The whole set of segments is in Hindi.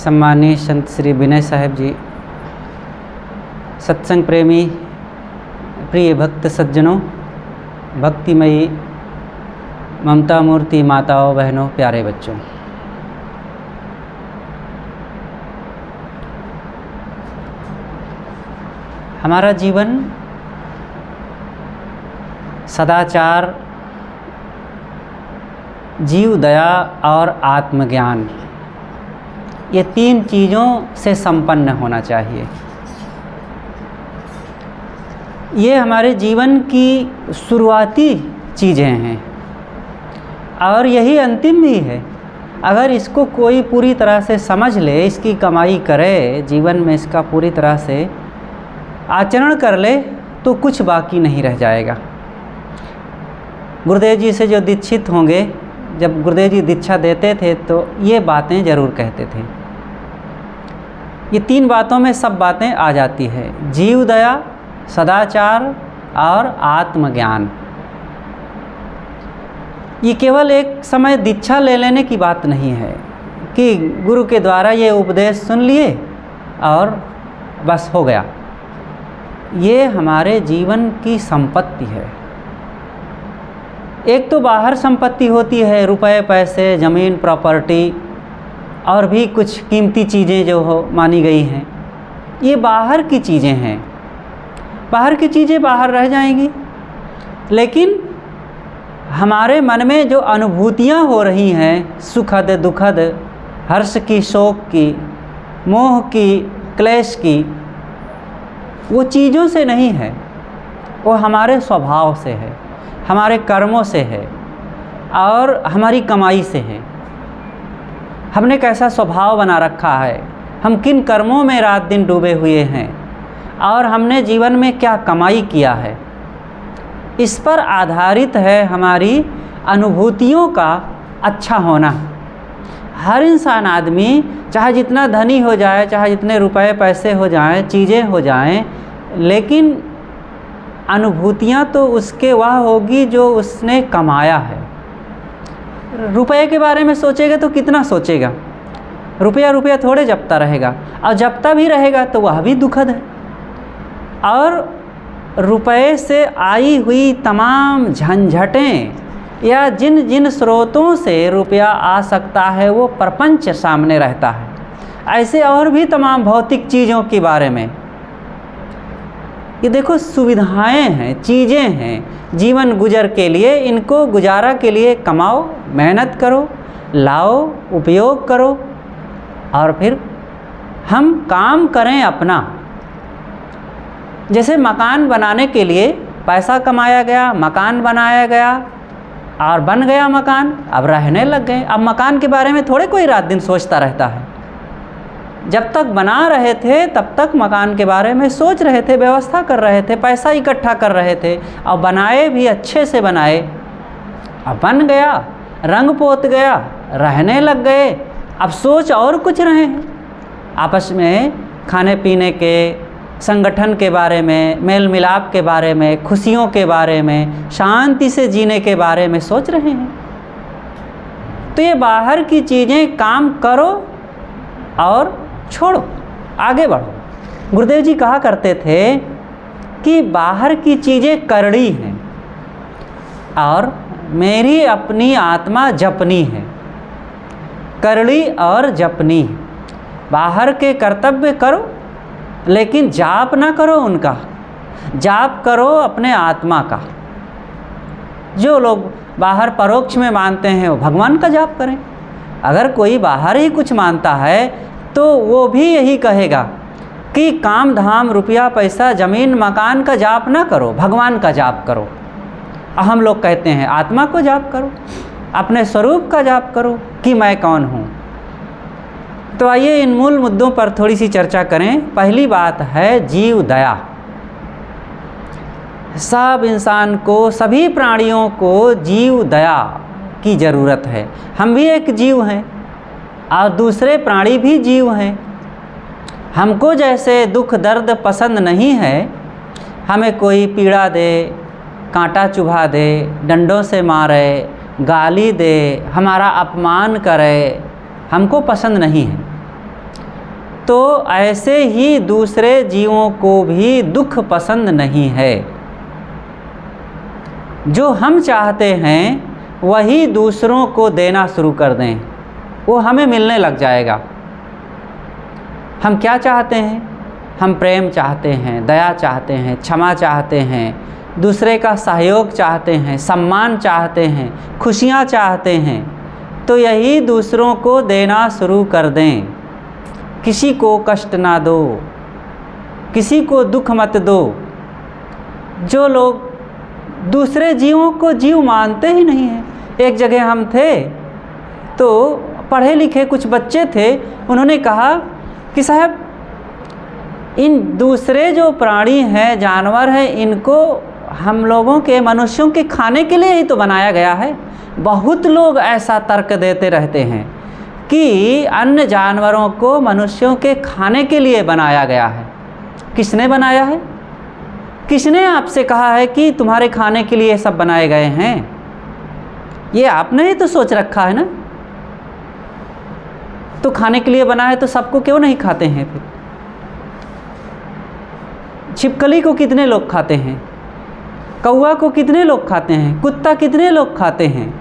सम्मानीय संत श्री विनय साहेब जी, सत्संग प्रेमी प्रिय भक्त सज्जनों, भक्तिमयी ममता मूर्ति माताओं बहनों प्यारे बच्चों, हमारा जीवन सदाचार, जीव दया और आत्मज्ञान, ये तीन चीज़ों से संपन्न होना चाहिए। ये हमारे जीवन की शुरुआती चीज़ें हैं और यही अंतिम भी है। अगर इसको कोई पूरी तरह से समझ ले, इसकी कमाई करे, जीवन में इसका पूरी तरह से आचरण कर ले, तो कुछ बाकी नहीं रह जाएगा। गुरुदेव जी से जो दीक्षित होंगे, जब गुरुदेव जी दीक्षा देते थे तो ये बातें ज़रूर कहते थे। ये तीन बातों में सब बातें आ जाती है: जीव दया, सदाचार और आत्मज्ञान। ये केवल एक समय दीक्षा ले लेने की बात नहीं है कि गुरु के द्वारा ये उपदेश सुन लिए और बस हो गया। ये हमारे जीवन की संपत्ति है। एक तो बाहर संपत्ति होती है, रुपए पैसे, ज़मीन, प्रॉपर्टी और भी कुछ कीमती चीज़ें जो हो मानी गई हैं, ये बाहर की चीज़ें हैं। बाहर की चीज़ें बाहर रह जाएंगी, लेकिन हमारे मन में जो अनुभूतियाँ हो रही हैं, सुखद दुखद, हर्ष की, शोक की, मोह की, क्लेश की, वो चीज़ों से नहीं है, वो हमारे स्वभाव से है, हमारे कर्मों से है और हमारी कमाई से है। हमने कैसा स्वभाव बना रखा है, हम किन कर्मों में रात दिन डूबे हुए हैं और हमने जीवन में क्या कमाई किया है, इस पर आधारित है हमारी अनुभूतियों का अच्छा होना। हर इंसान आदमी चाहे जितना धनी हो जाए, चाहे जितने रुपए पैसे हो जाएं, चीज़ें हो जाएं, लेकिन अनुभूतियाँ तो उसके वह होगी जो उसने कमाया है। रुपए के बारे में सोचेगा तो कितना सोचेगा, रुपया रुपया थोड़े जपता रहेगा, और जपता भी रहेगा तो वह भी दुखद है। और रुपए से आई हुई तमाम झंझटें या जिन जिन स्रोतों से रुपया आ सकता है, वो प्रपंच सामने रहता है। ऐसे और भी तमाम भौतिक चीज़ों के बारे में, ये देखो सुविधाएं हैं, चीज़ें हैं जीवन गुजर के लिए, इनको गुजारा के लिए कमाओ, मेहनत करो, लाओ, उपयोग करो और फिर हम काम करें अपना। जैसे मकान बनाने के लिए पैसा कमाया गया, मकान बनाया गया और बन गया मकान, अब रहने लग गए। अब मकान के बारे में थोड़े कोई रात दिन सोचता रहता है। जब तक बना रहे थे तब तक मकान के बारे में सोच रहे थे, व्यवस्था कर रहे थे, पैसा इकट्ठा कर रहे थे और बनाए भी अच्छे से बनाए। अब बन गया, रंग पोत गया, रहने लग गए, अब सोच और कुछ रहे हैं। आपस में खाने पीने के, संगठन के बारे में, मेल मिलाप के बारे में, खुशियों के बारे में, शांति से जीने के बारे में सोच रहे हैं। तो ये बाहर की चीज़ें काम करो और छोड़ो, आगे बढ़ो। गुरुदेव जी कहा करते थे कि बाहर की चीज़ें करड़ी हैं और मेरी अपनी आत्मा जपनी है। करड़ी और जपनी, बाहर के कर्तव्य करो लेकिन जाप ना करो उनका, जाप करो अपने आत्मा का। जो लोग बाहर परोक्ष में मानते हैं वो भगवान का जाप करें। अगर कोई बाहर ही कुछ मानता है तो वो भी यही कहेगा कि काम धाम, रुपया पैसा, ज़मीन मकान का जाप ना करो, भगवान का जाप करो। हम लोग कहते हैं आत्मा को जाप करो, अपने स्वरूप का जाप करो कि मैं कौन हूँ। तो आइए इन मूल मुद्दों पर थोड़ी सी चर्चा करें। पहली बात है जीव दया। सब इंसान को, सभी प्राणियों को जीव दया की ज़रूरत है। हम भी एक जीव हैं और दूसरे प्राणी भी जीव हैं। हमको जैसे दुख दर्द पसंद नहीं है, हमें कोई पीड़ा दे, कांटा चुभा दे, डंडों से मारे, गाली दे, हमारा अपमान करे, हमको पसंद नहीं है। तो ऐसे ही दूसरे जीवों को भी दुख पसंद नहीं है। जो हम चाहते हैं वही दूसरों को देना शुरू कर दें, वो हमें मिलने लग जाएगा। हम क्या चाहते हैं? हम प्रेम चाहते हैं, दया चाहते हैं, क्षमा चाहते हैं, दूसरे का सहयोग चाहते हैं, सम्मान चाहते हैं, खुशियाँ चाहते हैं। तो यही दूसरों को देना शुरू कर दें। किसी को कष्ट ना दो, किसी को दुख मत दो। जो लोग दूसरे जीवों को जीव मानते ही नहीं हैं। एक जगह हम थे तो पढ़े लिखे कुछ बच्चे थे, उन्होंने कहा कि साहब इन दूसरे जो प्राणी हैं, जानवर हैं, इनको हम लोगों के मनुष्यों के खाने के लिए ही तो बनाया गया है। बहुत लोग ऐसा तर्क देते रहते हैं कि अन्य जानवरों को मनुष्यों के खाने के लिए बनाया गया है। किसने बनाया है? किसने आपसे कहा है कि तुम्हारे खाने के लिए सब बनाए गए हैं? ये आपने ही तो सोच रखा है ना। तो खाने के लिए बना है तो सबको क्यों नहीं खाते हैं? फिर छिपकली को कितने लोग खाते हैं? कौवा को कितने लोग खाते हैं? कुत्ता कितने लोग खाते हैं?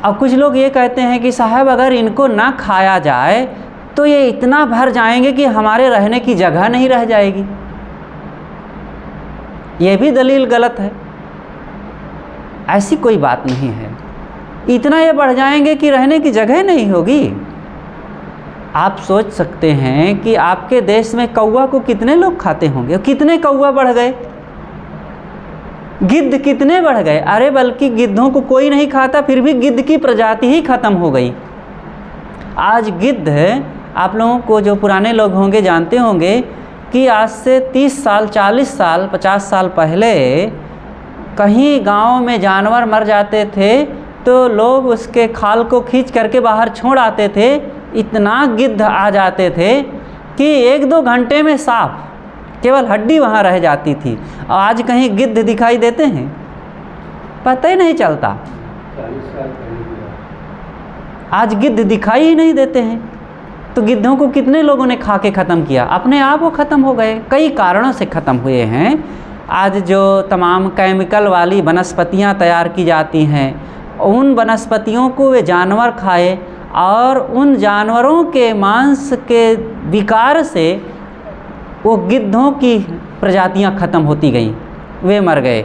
अब कुछ लोग ये कहते हैं कि साहब अगर इनको ना खाया जाए तो ये इतना भर जाएंगे कि हमारे रहने की जगह नहीं रह जाएगी। ये भी दलील गलत है। ऐसी कोई बात नहीं है। इतना ये बढ़ जाएंगे कि रहने की जगह नहीं होगी। आप सोच सकते हैं कि आपके देश में कौवा को कितने लोग खाते होंगे? कितने कौवा बढ़ गए? गिद्ध कितने बढ़ गए? अरे बल्कि गिद्धों को कोई नहीं खाता, फिर भी गिद्ध की प्रजाति ही खत्म हो गई। आज गिद्ध, आप लोगों को जो पुराने लोग होंगे जानते होंगे कि आज से 30 साल, 40 साल, 50 साल पहले कहीं गांव में जानवर मर जाते थे तो लोग उसके खाल को खींच करके बाहर छोड़ आते थे। इतना गिद्ध आ जाते थे कि 1-2 घंटे में साफ केवल हड्डी वहाँ रह जाती थी। और आज कहीं गिद्ध दिखाई देते हैं? पता ही नहीं चलता। आज गिद्ध दिखाई ही नहीं देते हैं। तो गिद्धों को कितने लोगों ने खा के ख़त्म किया? अपने आप वो ख़त्म हो गए। कई कारणों से ख़त्म हुए हैं। आज जो तमाम केमिकल वाली वनस्पतियाँ तैयार की जाती हैं, उन वनस्पतियों को वे जानवर खाए और उन जानवरों के मांस के विकार से वो गिद्धों की प्रजातियां ख़त्म होती गईं, वे मर गए।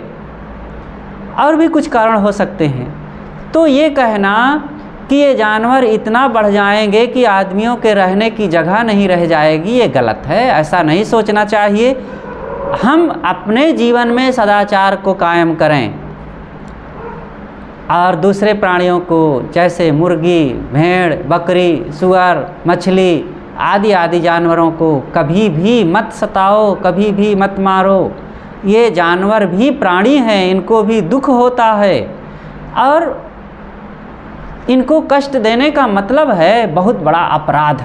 और भी कुछ कारण हो सकते हैं। तो ये कहना कि ये जानवर इतना बढ़ जाएंगे कि आदमियों के रहने की जगह नहीं रह जाएगी, ये गलत है। ऐसा नहीं सोचना चाहिए। हम अपने जीवन में सदाचार को कायम करें और दूसरे प्राणियों को जैसे मुर्गी, भेड़, बकरी, सुअर, मछली आदि आदि जानवरों को कभी भी मत सताओ, कभी भी मत मारो। ये जानवर भी प्राणी हैं, इनको भी दुख होता है और इनको कष्ट देने का मतलब है बहुत बड़ा अपराध,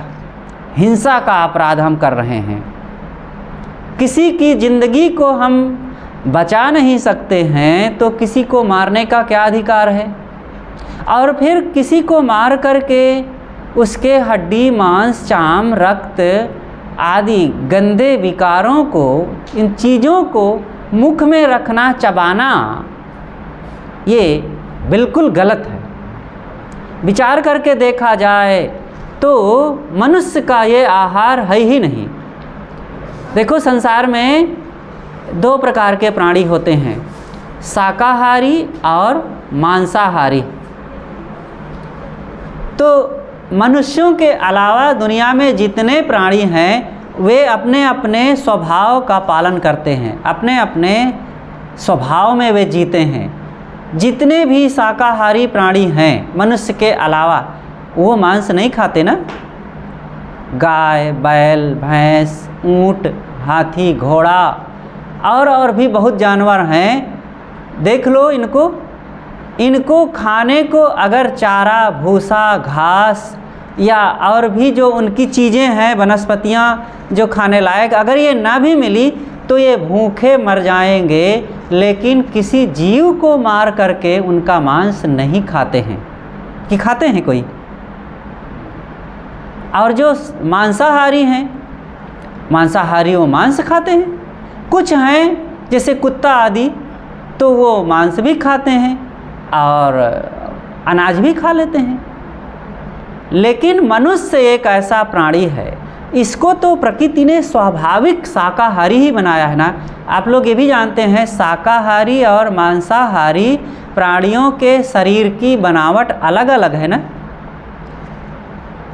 हिंसा का अपराध हम कर रहे हैं। किसी की ज़िंदगी को हम बचा नहीं सकते हैं तो किसी को मारने का क्या अधिकार है? और फिर किसी को मार करके उसके हड्डी, मांस, चाम, रक्त आदि गंदे विकारों को, इन चीज़ों को मुख में रखना, चबाना, ये बिल्कुल गलत है। विचार करके देखा जाए तो मनुष्य का ये आहार है ही नहीं। देखो, संसार में 2 प्रकार के प्राणी होते हैं, शाकाहारी और मांसाहारी। तो मनुष्यों के अलावा दुनिया में जितने प्राणी हैं वे अपने अपने स्वभाव का पालन करते हैं, अपने अपने स्वभाव में वे जीते हैं। जितने भी शाकाहारी प्राणी हैं मनुष्य के अलावा, वो मांस नहीं खाते ना। गाय, बैल, भैंस, ऊँट, हाथी, घोड़ा और भी बहुत जानवर हैं। देख लो इनको खाने को अगर चारा, भूसा, घास या और भी जो उनकी चीज़ें हैं, वनस्पतियाँ जो खाने लायक, अगर ये ना भी मिली तो ये भूखे मर जाएंगे। लेकिन किसी जीव को मार करके उनका मांस नहीं खाते हैं। कि खाते हैं कोई? और जो मांसाहारी हैं, मांसाहारी वो मांस खाते हैं। कुछ हैं जैसे कुत्ता आदि, तो वो मांस भी खाते हैं और अनाज भी खा लेते हैं। लेकिन मनुष्य एक ऐसा प्राणी है, इसको तो प्रकृति ने स्वाभाविक शाकाहारी ही बनाया है ना। आप लोग ये भी जानते हैं शाकाहारी और मांसाहारी प्राणियों के शरीर की बनावट अलग अलग है ना।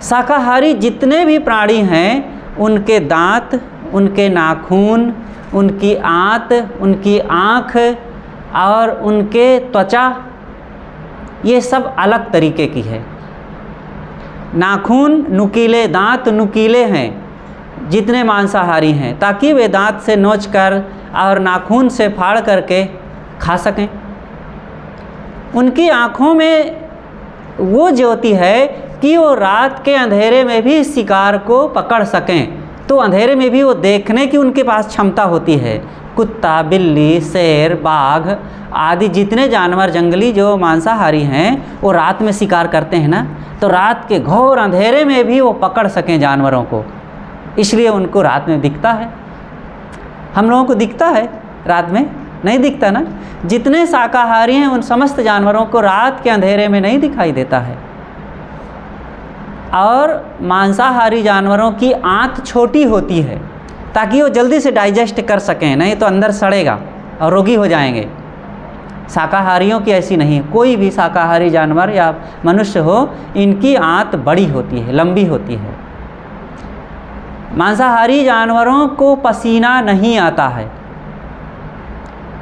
शाकाहारी जितने भी प्राणी हैं, उनके दांत, उनके नाखून, उनकी आंत, उनकी आँख और उनके त्वचा, ये सब अलग तरीके की है। नाखून नुकीले, दांत नुकीले हैं जितने मांसाहारी हैं, ताकि वे दांत से नोचकर और नाखून से फाड़ करके खा सकें। उनकी आँखों में वो ज्योति है कि वो रात के अंधेरे में भी शिकार को पकड़ सकें, तो अंधेरे में भी वो देखने की उनके पास क्षमता होती है। कुत्ता, बिल्ली, शेर, बाघ आदि जितने जानवर जंगली जो मांसाहारी हैं, वो रात में शिकार करते हैं ना, तो रात के घोर अंधेरे में भी वो पकड़ सकें जानवरों को, इसलिए उनको रात में दिखता है। हम लोगों को दिखता है रात में? नहीं दिखता ना। जितने शाकाहारी हैं उन समस्त जानवरों को रात के अंधेरे में नहीं दिखाई देता है। और मांसाहारी जानवरों की आंत छोटी होती है ताकि वो जल्दी से डाइजेस्ट कर सकें, नहीं तो अंदर सड़ेगा और रोगी हो जाएंगे। शाकाहारियों की ऐसी नहीं है। कोई भी शाकाहारी जानवर या मनुष्य हो, इनकी आंत बड़ी होती है, लंबी होती है। मांसाहारी जानवरों को पसीना नहीं आता है।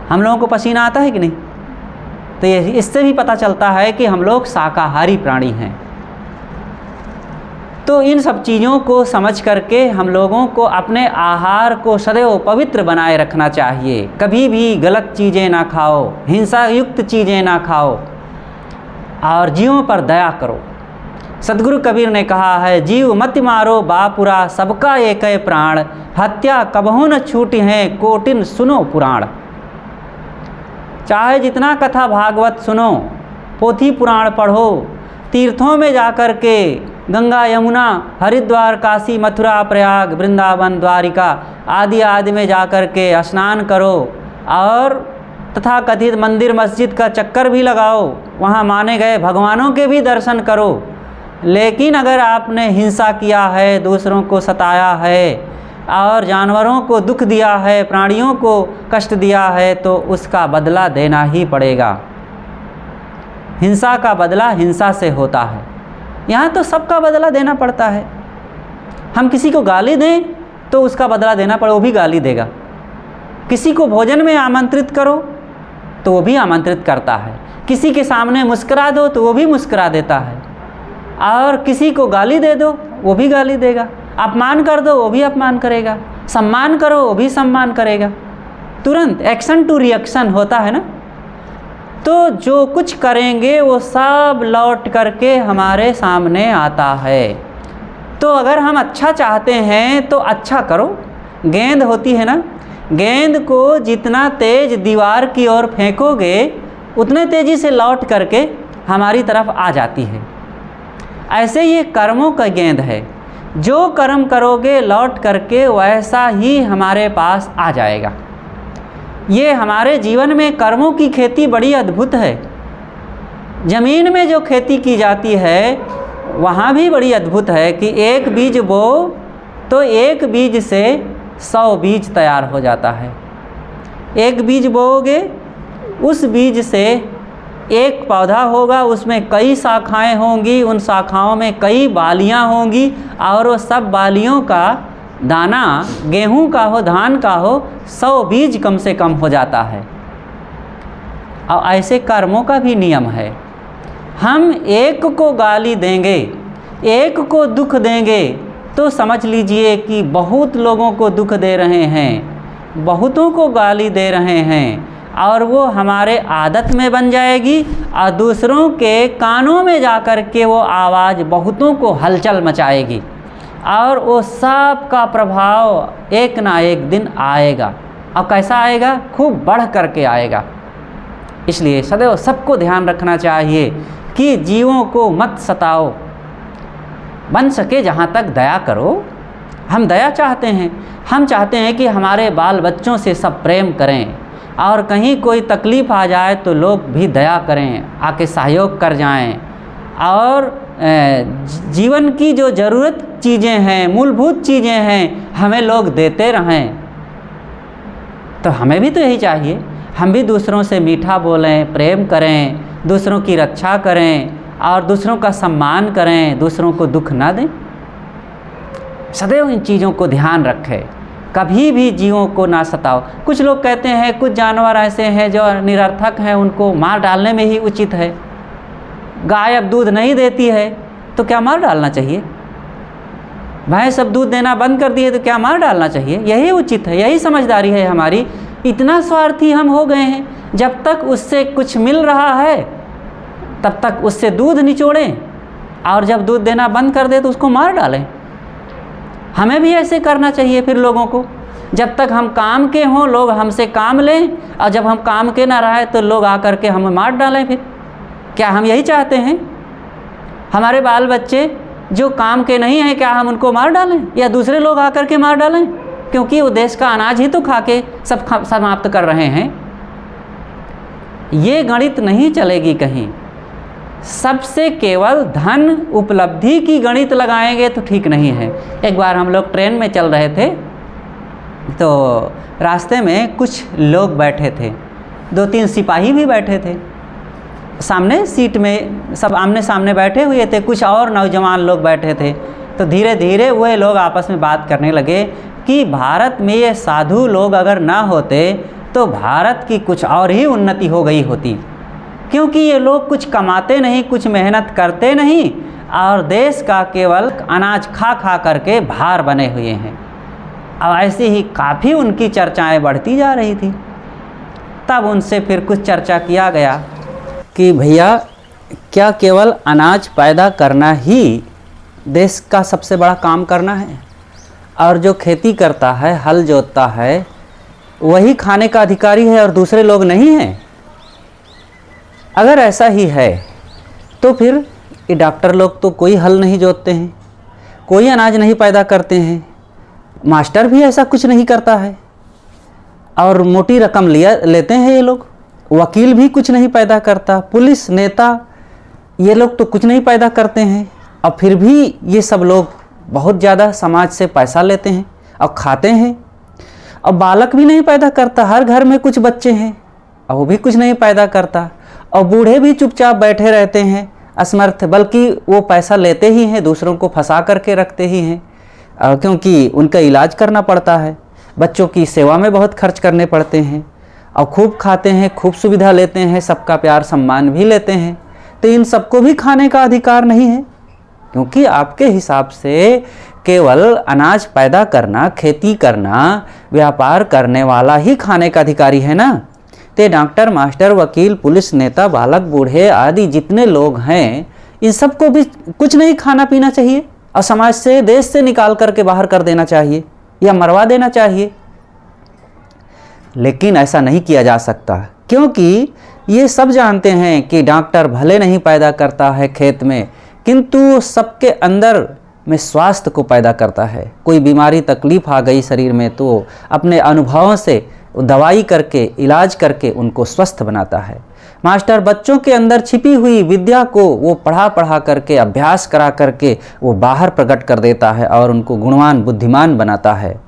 हम लोगों को पसीना आता है कि नहीं? तो ये इससे भी पता चलता है कि हम लोग शाकाहारी प्राणी हैं। तो इन सब चीज़ों को समझ करके हम लोगों को अपने आहार को सदैव पवित्र बनाए रखना चाहिए। कभी भी गलत चीज़ें ना खाओ, हिंसा युक्त चीज़ें ना खाओ और जीवों पर दया करो। सदगुरु कबीर ने कहा है, जीव मत मारो बापुरा, सबका एक है प्राण, हत्या कबहू न छूटी है, कोटिन सुनो पुराण। चाहे जितना कथा भागवत सुनो, पोथी पुराण पढ़ो, तीर्थों में जाकर के गंगा, यमुना, हरिद्वार, काशी, मथुरा, प्रयाग, वृंदावन, द्वारिका आदि आदि में जाकर के स्नान करो और तथा कथित मंदिर मस्जिद का चक्कर भी लगाओ, वहाँ माने गए भगवानों के भी दर्शन करो। लेकिन अगर आपने हिंसा किया है, दूसरों को सताया है और जानवरों को दुख दिया है, प्राणियों को कष्ट दिया है, तो उसका बदला देना ही पड़ेगा। हिंसा का बदला हिंसा से होता है। यहाँ तो सबका बदला देना पड़ता है। हम किसी को गाली दें तो उसका बदला देना पड़े, वो भी गाली देगा। किसी को भोजन में आमंत्रित करो तो वो भी आमंत्रित करता है। किसी के सामने मुस्कुरा दो तो वो भी मुस्कुरा देता है। और किसी को गाली दे दो वो भी गाली देगा, अपमान कर दो वो भी अपमान करेगा, सम्मान करो वो भी सम्मान करेगा। तुरंत एक्शन टू रिएक्शन होता है ना। तो जो कुछ करेंगे वो सब लौट करके हमारे सामने आता है। तो अगर हम अच्छा चाहते हैं तो अच्छा करो। गेंद होती है ना, गेंद को जितना तेज दीवार की ओर फेंकोगे उतने तेज़ी से लौट करके हमारी तरफ आ जाती है। ऐसे ये कर्मों का गेंद है, जो कर्म करोगे लौट करके वैसा ही हमारे पास आ जाएगा। ये हमारे जीवन में कर्मों की खेती बड़ी अद्भुत है। ज़मीन में जो खेती की जाती है वहाँ भी बड़ी अद्भुत है कि एक बीज बो तो एक बीज से 100 बीज तैयार हो जाता है। एक बीज बोओगे, उस बीज से एक पौधा होगा, उसमें कई शाखाएं होंगी, उन शाखाओं में कई बालियां होंगी और वो सब बालियों का दाना गेहूं का हो, धान का हो, 100 बीज कम से कम हो जाता है। और ऐसे कर्मों का भी नियम है। हम एक को गाली देंगे, एक को दुख देंगे तो समझ लीजिए कि बहुत लोगों को दुख दे रहे हैं, बहुतों को गाली दे रहे हैं और वो हमारे आदत में बन जाएगी और दूसरों के कानों में जाकर के वो आवाज़ बहुतों को हलचल मचाएगी और वो सब का प्रभाव एक ना एक दिन आएगा। और कैसा आएगा? खूब बढ़ करके आएगा। इसलिए सदैव सबको ध्यान रखना चाहिए कि जीवों को मत सताओ। बन सके जहाँ तक दया करो। हम दया चाहते हैं, हम चाहते हैं कि हमारे बाल बच्चों से सब प्रेम करें, और कहीं कोई तकलीफ़ आ जाए तो लोग भी दया करें, आके सहयोग कर जाएं, और जीवन की जो ज़रूरत चीज़ें हैं, मूलभूत चीज़ें हैं, हमें लोग देते रहें। तो हमें भी तो यही चाहिए, हम भी दूसरों से मीठा बोलें, प्रेम करें, दूसरों की रक्षा करें और दूसरों का सम्मान करें, दूसरों को दुख ना दें। सदैव इन चीज़ों को ध्यान रखें, कभी भी जीवों को ना सताओ। कुछ लोग कहते हैं कुछ जानवर ऐसे हैं जो निरर्थक हैं, उनको मार डालने में ही उचित है। गाय अब दूध नहीं देती है तो क्या मार डालना चाहिए? भैंस अब दूध देना बंद कर दी है तो क्या मार डालना चाहिए? यही उचित है, यही समझदारी है हमारी। इतना स्वार्थी हम हो गए हैं, जब तक उससे कुछ मिल रहा है तब तक उससे दूध निचोड़ें, और जब दूध देना बंद कर दे तो उसको मार डालें। हमें भी ऐसे करना चाहिए फिर लोगों को। जब तक हम काम के हों लोग हमसे काम लें, और जब हम काम के ना रहे तो लोग आकर के हमें मार डालें। फिर क्या हम यही चाहते हैं? हमारे बाल बच्चे जो काम के नहीं हैं, क्या हम उनको मार डालें या दूसरे लोग आकर के मार डालें? क्योंकि वो देश का अनाज ही तो खा के सब समाप्त कर रहे हैं। ये गणित नहीं चलेगी कहीं। सबसे केवल धन उपलब्धि की गणित लगाएंगे तो ठीक नहीं है। एक बार हम लोग ट्रेन में चल रहे थे तो रास्ते में कुछ लोग बैठे थे, 2-3 सिपाही भी बैठे थे। सामने सीट में सब आमने सामने बैठे हुए थे, कुछ और नौजवान लोग बैठे थे। तो धीरे धीरे वह लोग आपस में बात करने लगे कि भारत में ये साधु लोग अगर ना होते तो भारत की कुछ और ही उन्नति हो गई होती, क्योंकि ये लोग कुछ कमाते नहीं, कुछ मेहनत करते नहीं, और देश का केवल अनाज खा खा करके भार बने हुए हैं। अब ऐसे ही काफ़ी उनकी चर्चाएं बढ़ती जा रही थी। तब उनसे फिर कुछ चर्चा किया गया कि भैया क्या केवल अनाज पैदा करना ही देश का सबसे बड़ा काम करना है, और जो खेती करता है, हल जोतता है, वही खाने का अधिकारी है और दूसरे लोग नहीं हैं? अगर ऐसा ही है तो फिर ये डॉक्टर लोग तो कोई हल नहीं जोतते हैं, कोई अनाज नहीं पैदा करते हैं, मास्टर भी ऐसा कुछ नहीं करता है, और मोटी रकम लेते हैं ये लोग। वकील भी कुछ नहीं पैदा करता, पुलिस नेता ये लोग तो कुछ नहीं पैदा करते हैं, और फिर भी ये सब लोग बहुत ज़्यादा समाज से पैसा लेते हैं और खाते हैं। और बालक भी नहीं पैदा करता, हर घर में कुछ बच्चे हैं और वो भी कुछ नहीं पैदा करता, और बूढ़े भी चुपचाप बैठे रहते हैं असमर्थ, बल्कि वो पैसा लेते ही हैं, दूसरों को फंसा करके रखते ही हैं, क्योंकि उनका इलाज करना पड़ता है, बच्चों की सेवा में बहुत खर्च करने पड़ते हैं, और खूब खाते हैं, खूब सुविधा लेते हैं, सबका प्यार सम्मान भी लेते हैं। तो इन सबको भी खाने का अधिकार नहीं है, क्योंकि आपके हिसाब से केवल अनाज पैदा करना, खेती करना, व्यापार करने वाला ही खाने का अधिकारी है ना। तो डॉक्टर, मास्टर, वकील, पुलिस, नेता, बालक, बूढ़े आदि जितने लोग हैं, इन सबको भी कुछ नहीं खाना पीना चाहिए और समाज से, देश से निकाल करके बाहर कर देना चाहिए या मरवा देना चाहिए। लेकिन ऐसा नहीं किया जा सकता, क्योंकि ये सब जानते हैं कि डॉक्टर भले नहीं पैदा करता है खेत में, किंतु सबके अंदर में स्वास्थ्य को पैदा करता है। कोई बीमारी तकलीफ आ गई शरीर में तो अपने अनुभवों से दवाई करके, इलाज करके उनको स्वस्थ बनाता है। मास्टर बच्चों के अंदर छिपी हुई विद्या को वो पढ़ा करके, अभ्यास करा करके वो बाहर प्रकट कर देता है और उनको गुणवान, बुद्धिमान बनाता है।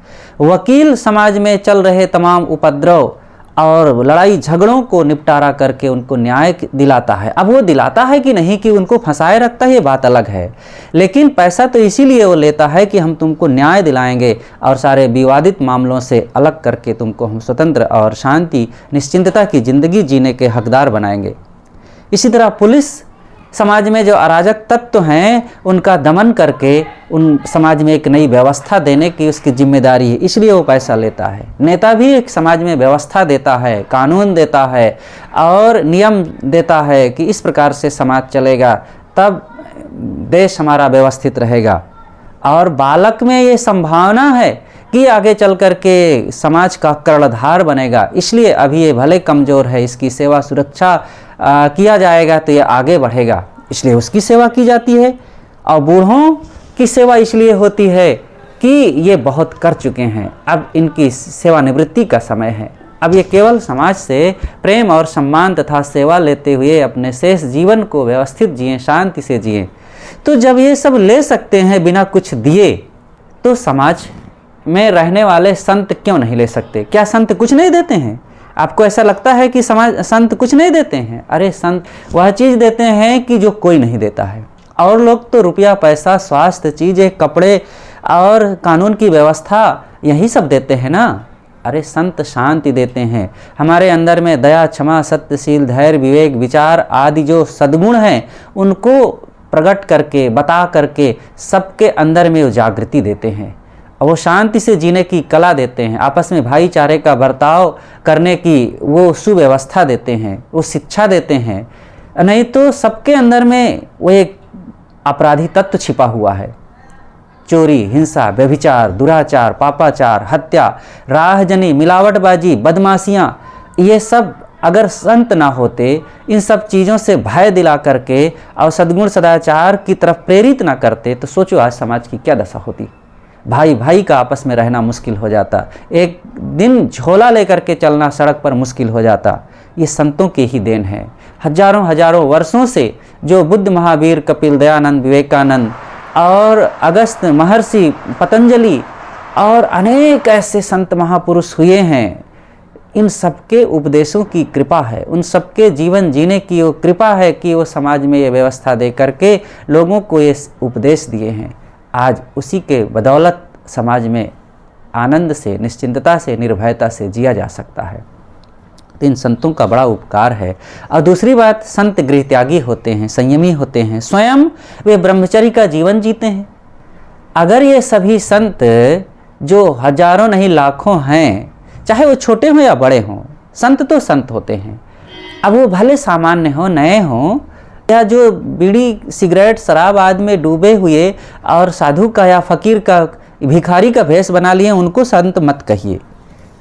वकील समाज में चल रहे तमाम उपद्रव और लड़ाई झगड़ों को निपटारा करके उनको न्याय दिलाता है। अब वो दिलाता है कि नहीं कि उनको फंसाए रखता है, ये बात अलग है, लेकिन पैसा तो इसीलिए वो लेता है कि हम तुमको न्याय दिलाएंगे और सारे विवादित मामलों से अलग करके तुमको हम स्वतंत्र और शांति, निश्चिंतता की ज़िंदगी जीने के हकदार बनाएंगे। इसी तरह पुलिस समाज में जो अराजक तत्व हैं उनका दमन करके उन समाज में एक नई व्यवस्था देने की उसकी जिम्मेदारी है, इसलिए वो पैसा लेता है। नेता भी एक समाज में व्यवस्था देता है, कानून देता है और नियम देता है कि इस प्रकार से समाज चलेगा, तब देश हमारा व्यवस्थित रहेगा। और बालक में ये संभावना है कि आगे चल कर के समाज का कर्णधार बनेगा, इसलिए अभी ये भले कमज़ोर है, इसकी सेवा सुरक्षा किया जाएगा तो ये आगे बढ़ेगा, इसलिए उसकी सेवा की जाती है। और बूढ़ों की सेवा इसलिए होती है कि ये बहुत कर चुके हैं, अब इनकी सेवानिवृत्ति का समय है। अब ये केवल समाज से प्रेम और सम्मान तथा सेवा लेते हुए अपने शेष जीवन को व्यवस्थित जिएं, शांति से जिएं। तो जब ये सब ले सकते हैं बिना कुछ दिए, तो समाज में रहने वाले संत क्यों नहीं ले सकते? क्या संत कुछ नहीं देते हैं? आपको ऐसा लगता है कि संत कुछ नहीं देते हैं? अरे संत वह चीज़ देते हैं कि जो कोई नहीं देता है। और लोग तो रुपया, पैसा, स्वास्थ्य, चीज़ें, कपड़े और कानून की व्यवस्था यही सब देते हैं ना। अरे संत शांति देते हैं। हमारे अंदर में दया, क्षमा, सत्यशील, धैर्य, विवेक, विचार आदि जो सद्गुण हैं उनको प्रकट करके, बता करके सबके अंदर में वो जागृति देते हैं। वो शांति से जीने की कला देते हैं, आपस में भाईचारे का बर्ताव करने की वो सुव्यवस्था देते हैं, वो शिक्षा देते हैं। नहीं तो सबके अंदर में वो एक अपराधी तत्व छिपा हुआ है। चोरी, हिंसा, व्यभिचार, दुराचार, पापाचार, हत्या, राहजनी, मिलावटबाजी, बदमाशियाँ, ये सब अगर संत ना होते, इन सब चीज़ों से भय दिला करके और सद्गुण सदाचार की तरफ प्रेरित ना करते, तो सोचो आज समाज की क्या दशा होती। भाई भाई का आपस में रहना मुश्किल हो जाता, एक दिन झोला लेकर के चलना सड़क पर मुश्किल हो जाता। ये संतों की ही देन है। हजारों हजारों वर्षों से जो बुद्ध, महावीर, कपिल, दयानंद, विवेकानंद और अगस्त, महर्षि पतंजलि और अनेक ऐसे संत महापुरुष हुए हैं, इन सबके उपदेशों की कृपा है, उन सबके जीवन जीने की वो कृपा है कि वो समाज में ये व्यवस्था दे करके लोगों को ये उपदेश दिए हैं। आज उसी के बदौलत समाज में आनंद से, निश्चिंतता से, निर्भयता से जिया जा सकता है। तो इन संतों का बड़ा उपकार है। और दूसरी बात, संत गृहत्यागी होते हैं, संयमी होते हैं, स्वयं वे ब्रह्मचर्य का जीवन जीते हैं। अगर ये सभी संत जो हजारों नहीं लाखों हैं, चाहे वो छोटे हों या बड़े हों, संत तो संत होते हैं। अब वो भले सामान्य हों, नए हों, या जो बीड़ी, सिगरेट, शराब आदि में डूबे हुए और साधु का या फकीर का, भिखारी का भेष बना लिए, उनको संत मत कहिए।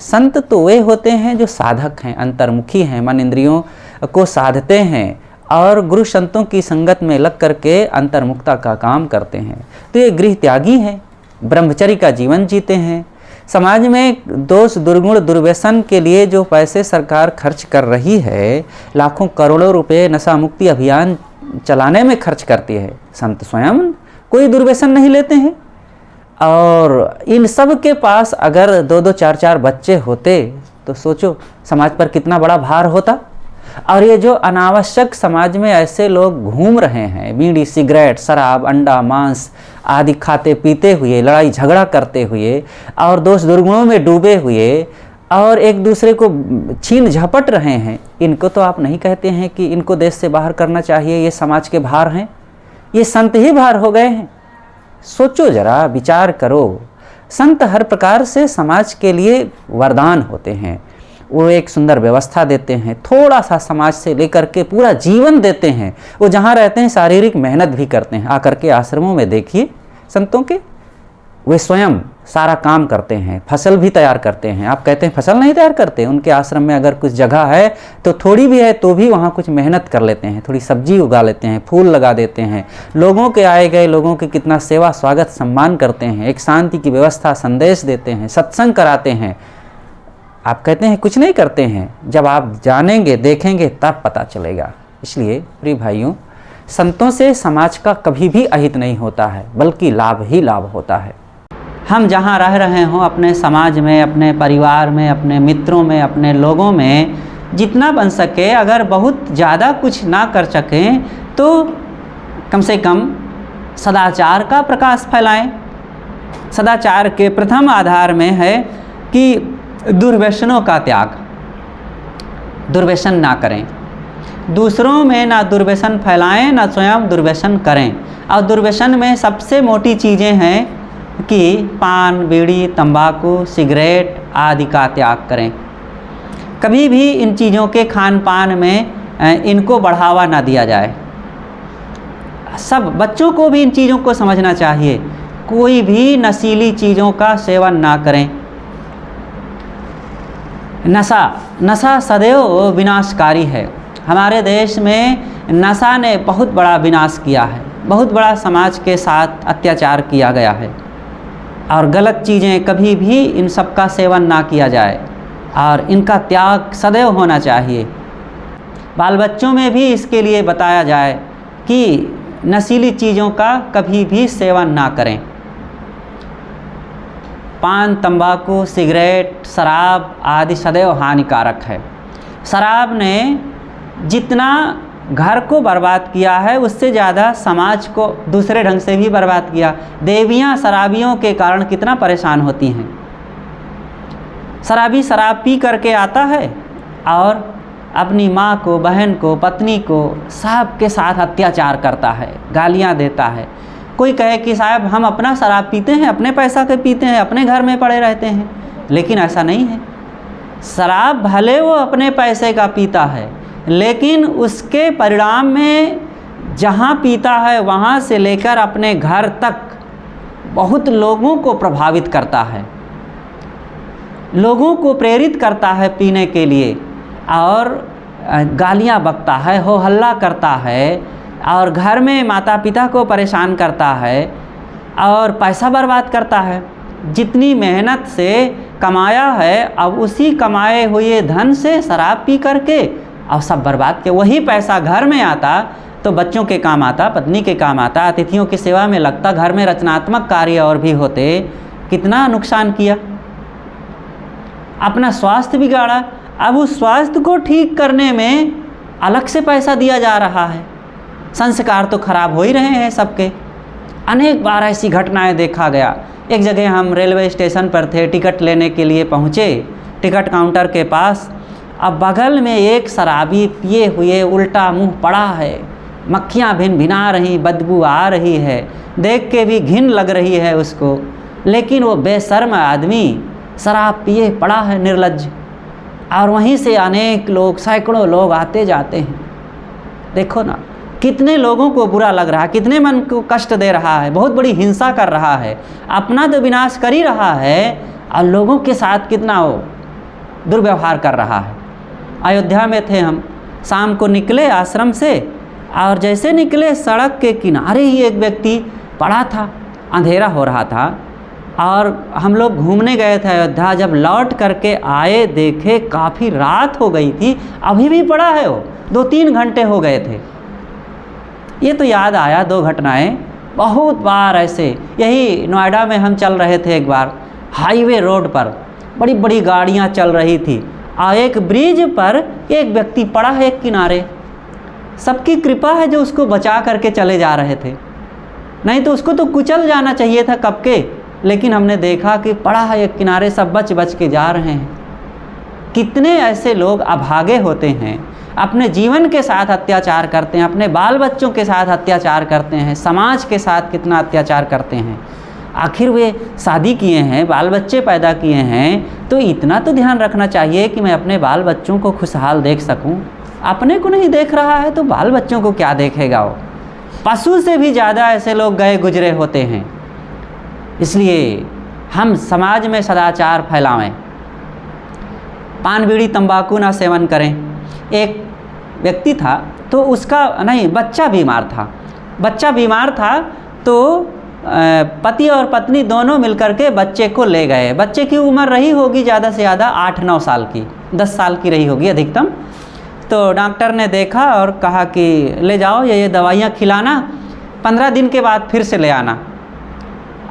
संत तो वे होते हैं जो साधक हैं, अंतर्मुखी हैं, मन इंद्रियों को साधते हैं और गुरु संतों की संगत में लग करके अंतर्मुखता का काम करते हैं। तो ये गृह त्यागी हैं, ब्रह्मचर्य का जीवन जीते हैं। समाज में दोष, दुर्गुण, दुर्व्यसन के लिए जो पैसे सरकार खर्च कर रही है, लाखों करोड़ों रुपए नशा मुक्ति अभियान चलाने में खर्च करती है, संत स्वयं कोई दुर्व्यसन नहीं लेते हैं। और इन सब के पास अगर 2-2, 4-4 बच्चे होते तो सोचो समाज पर कितना बड़ा भार होता। और ये जो अनावश्यक समाज में ऐसे लोग घूम रहे हैं, बीड़ी, सिगरेट, शराब, अंडा, मांस आदि खाते पीते हुए, लड़ाई झगड़ा करते हुए और दोष दुर्गुणों में डूबे हुए और एक दूसरे को छीन झपट रहे हैं, इनको तो आप नहीं कहते हैं कि इनको देश से बाहर करना चाहिए, ये समाज के भार हैं? ये संत ही भार हो गए हैं। सोचो जरा, विचार करो। संत हर प्रकार से समाज के लिए वरदान होते हैं। वो एक सुंदर व्यवस्था देते हैं, थोड़ा सा समाज से लेकर के पूरा जीवन देते हैं। वो जहाँ रहते हैं शारीरिक मेहनत भी करते हैं। आकर के आश्रमों में देखिए संतों के, वे स्वयं सारा काम करते हैं, फसल भी तैयार करते हैं। आप कहते हैं फसल नहीं तैयार करते? उनके आश्रम में अगर कुछ जगह है तो थोड़ी भी है तो भी वहाँ कुछ मेहनत कर लेते हैं, थोड़ी सब्जी उगा लेते हैं, फूल लगा देते हैं, लोगों के आए गए लोगों के कितना सेवा, स्वागत, सम्मान करते हैं, एक शांति की व्यवस्था, संदेश देते हैं, सत्संग कराते हैं। आप कहते हैं कुछ नहीं करते हैं, जब आप जानेंगे, देखेंगे तब पता चलेगा। इसलिए प्रिय भाइयों, संतों से समाज का कभी भी अहित नहीं होता है, बल्कि लाभ ही लाभ होता है। हम जहाँ रह रहे हों, अपने समाज में, अपने परिवार में, अपने मित्रों में, अपने लोगों में जितना बन सके, अगर बहुत ज़्यादा कुछ ना कर सकें तो कम से कम सदाचार का प्रकाश फैलाएं। सदाचार के प्रथम आधार में है कि दुर्व्यसनों का त्याग, दुर्व्यसन ना करें, दूसरों में ना दुर्व्यसन फैलाएं, ना स्वयं दुर्व्यसन करें। और दुर्व्यसन में सबसे मोटी चीज़ें हैं कि पान, बीड़ी, तंबाकू, सिगरेट आदि का त्याग करें। कभी भी इन चीज़ों के खान पान में इनको बढ़ावा ना दिया जाए। सब बच्चों को भी इन चीज़ों को समझना चाहिए, कोई भी नशीली चीज़ों का सेवन ना करें। नशा सदैव विनाशकारी है। हमारे देश में नशा ने बहुत बड़ा विनाश किया है। बहुत बड़ा समाज के साथ अत्याचार किया गया है। और गलत चीज़ें कभी भी इन सब का सेवन ना किया जाए और इनका त्याग सदैव होना चाहिए। बाल बच्चों में भी इसके लिए बताया जाए कि नशीली चीज़ों का कभी भी सेवन ना करें। पान, तंबाकू, सिगरेट, शराब आदि सदैव हानिकारक है। शराब ने जितना घर को बर्बाद किया है उससे ज़्यादा समाज को दूसरे ढंग से भी बर्बाद किया। देवियाँ शराबियों के कारण कितना परेशान होती हैं। शराबी शराब पी करके आता है और अपनी माँ को, बहन को, पत्नी को सब के साथ अत्याचार करता है, गालियाँ देता है। कोई कहे कि साहब हम अपना शराब पीते हैं, अपने पैसा के पीते हैं, अपने घर में पड़े रहते हैं, लेकिन ऐसा नहीं है। शराब भले वो अपने पैसे का पीता है, लेकिन उसके परिणाम में जहाँ पीता है वहाँ से लेकर अपने घर तक बहुत लोगों को प्रभावित करता है, लोगों को प्रेरित करता है पीने के लिए, और गालियाँ बकता है, हो हल्ला करता है, और घर में माता पिता को परेशान करता है और पैसा बर्बाद करता है। जितनी मेहनत से कमाया है अब उसी कमाए हुए धन से शराब पी करके और सब बर्बाद के, वही पैसा घर में आता तो बच्चों के काम आता, पत्नी के काम आता, अतिथियों की सेवा में लगता, घर में रचनात्मक कार्य और भी होते। कितना नुकसान किया, अपना स्वास्थ्य बिगाड़ा। अब उस स्वास्थ्य को ठीक करने में अलग से पैसा दिया जा रहा है। संस्कार तो खराब हो ही रहे हैं सबके। अनेक बार ऐसी घटनाएं देखा गया। एक जगह हम रेलवे स्टेशन पर थे, टिकट लेने के लिए पहुँचे टिकट काउंटर के पास। अब बगल में एक शराबी पिए हुए उल्टा मुंह पड़ा है, मक्खियाँ भिन भिना रही, बदबू आ रही है, देख के भी घिन लग रही है उसको, लेकिन वो बेशर्म आदमी शराब पिए पड़ा है, निर्लज्ज। और वहीं से अनेक लोग, सैकड़ों लोग आते जाते हैं। देखो ना कितने लोगों को बुरा लग रहा है, कितने मन को कष्ट दे रहा है, बहुत बड़ी हिंसा कर रहा है, अपना तो विनाश कर ही रहा है और लोगों के साथ कितना वो दुर्व्यवहार कर रहा है। अयोध्या में थे हम, शाम को निकले आश्रम से और जैसे निकले सड़क के किनारे ही एक व्यक्ति पड़ा था, अंधेरा हो रहा था और हम लोग घूमने गए थे अयोध्या। जब लौट करके आए देखे काफ़ी रात हो गई थी, अभी भी पड़ा है वो, 2-3 घंटे हो गए थे। ये तो याद आया 2 घटनाएं, बहुत बार ऐसे। यही नोएडा में हम चल रहे थे एक बार, हाईवे रोड पर बड़ी बड़ी गाड़ियां चल रही थी और एक ब्रिज पर एक व्यक्ति पड़ा है एक किनारे। सबकी कृपा है जो उसको बचा करके चले जा रहे थे, नहीं तो उसको तो कुचल जाना चाहिए था कब के, लेकिन हमने देखा कि पड़ा है एक किनारे, सब बच बच के जा रहे हैं। कितने ऐसे लोग अभागे होते हैं, अपने जीवन के साथ अत्याचार करते हैं, अपने बाल बच्चों के साथ अत्याचार करते हैं, समाज के साथ कितना अत्याचार करते हैं। आखिर वे शादी किए हैं, बाल बच्चे पैदा किए हैं, तो इतना तो ध्यान रखना चाहिए कि मैं अपने बाल बच्चों को खुशहाल देख सकूं। अपने को नहीं देख रहा है तो बाल बच्चों को क्या देखेगा वो। पशु से भी ज़्यादा ऐसे लोग गए गुजरे होते हैं। इसलिए हम समाज में सदाचार फैलावें, पान बीड़ी तंबाकू ना सेवन करें। एक व्यक्ति था तो उसका बच्चा बीमार था तो पति और पत्नी दोनों मिलकर के बच्चे को ले गए। बच्चे की उम्र रही होगी ज़्यादा से ज़्यादा 8-9 साल की, 10 साल की रही होगी अधिकतम। तो डॉक्टर ने देखा और कहा कि ले जाओ, ये दवाइयाँ खिलाना, 15 दिन के बाद फिर से ले आना।